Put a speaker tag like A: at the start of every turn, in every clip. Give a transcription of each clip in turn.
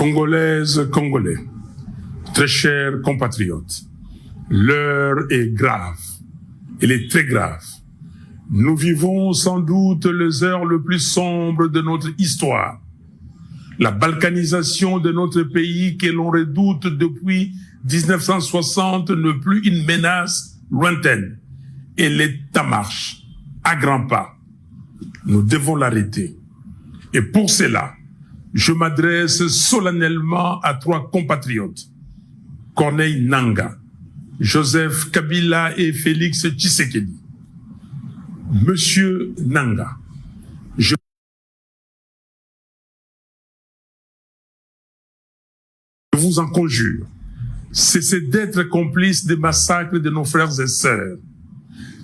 A: Congolaises, Congolais, très chers compatriotes, l'heure est grave, elle est très grave. Nous vivons sans doute les heures les plus sombres de notre histoire. La balkanisation de notre pays que l'on redoute depuis 1960 n'est plus une menace lointaine. Elle est en marche, à grands pas. Nous devons l'arrêter. Et pour cela, je m'adresse solennellement à 3 compatriotes, Corneille Nangaa, Joseph Kabila et Félix Tshisekedi. Monsieur Nangaa, je vous en conjure, cessez d'être complices des massacres de nos frères et sœurs.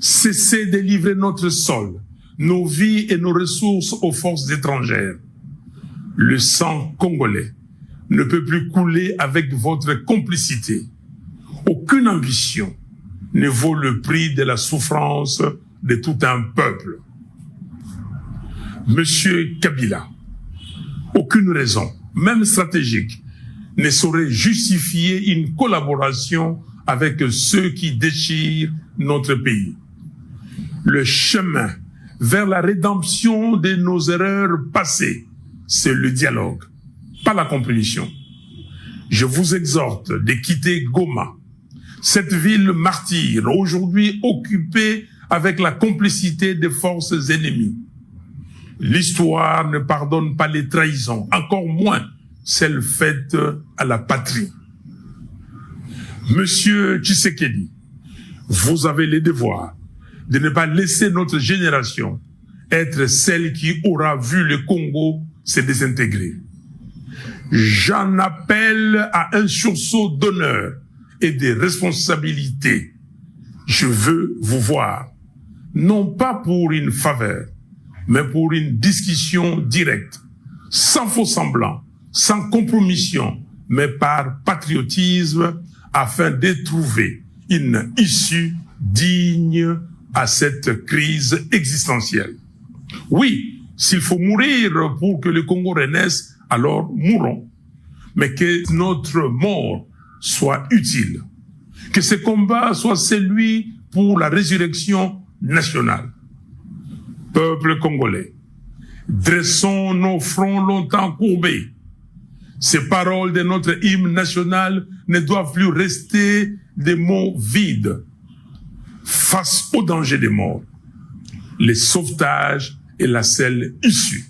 A: Cessez de livrer notre sol, nos vies et nos ressources aux forces étrangères. Le sang congolais ne peut plus couler avec votre complicité. Aucune ambition ne vaut le prix de la souffrance de tout un peuple. Monsieur Kabila, aucune raison, même stratégique, ne saurait justifier une collaboration avec ceux qui déchirent notre pays. Le chemin vers la rédemption de nos erreurs passées, c'est le dialogue, pas la compétition. Je vous exhorte de quitter Goma, cette ville martyre, aujourd'hui occupée avec la complicité des forces ennemies. L'histoire ne pardonne pas les trahisons, encore moins celles faites à la patrie. Monsieur Tshisekedi, vous avez le devoir de ne pas laisser notre génération être celle qui aura vu le Congo se désintégrer. J'en appelle à un sursaut d'honneur et de responsabilité. Je veux vous voir, non pas pour une faveur, mais pour une discussion directe, sans faux semblant, sans compromission, mais par patriotisme, afin de trouver une issue digne à cette crise existentielle. Oui, s'il faut mourir pour que le Congo renaisse, alors mourons. Mais que notre mort soit utile. Que ce combat soit celui pour la résurrection nationale. Peuple congolais, dressons nos fronts longtemps courbés. Ces paroles de notre hymne national ne doivent plus rester des mots vides. Face au danger des morts, le sauvetage est la seule issue.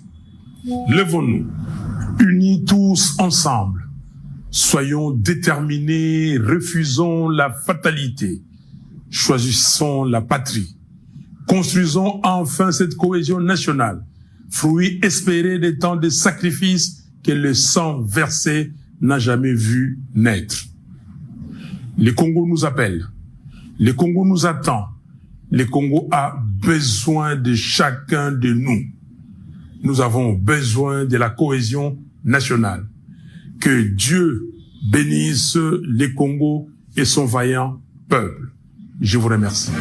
A: Levons-nous, unis tous ensemble. Soyons déterminés, refusons la fatalité. Choisissons la patrie. Construisons enfin cette cohésion nationale, fruit espéré des temps de sacrifices que le sang versé n'a jamais vu naître. Le Congo nous appelle. Le Congo nous attend. Le Congo a besoin de chacun de nous. Nous avons besoin de la cohésion nationale. Que Dieu bénisse le Congo et son vaillant peuple. Je vous remercie.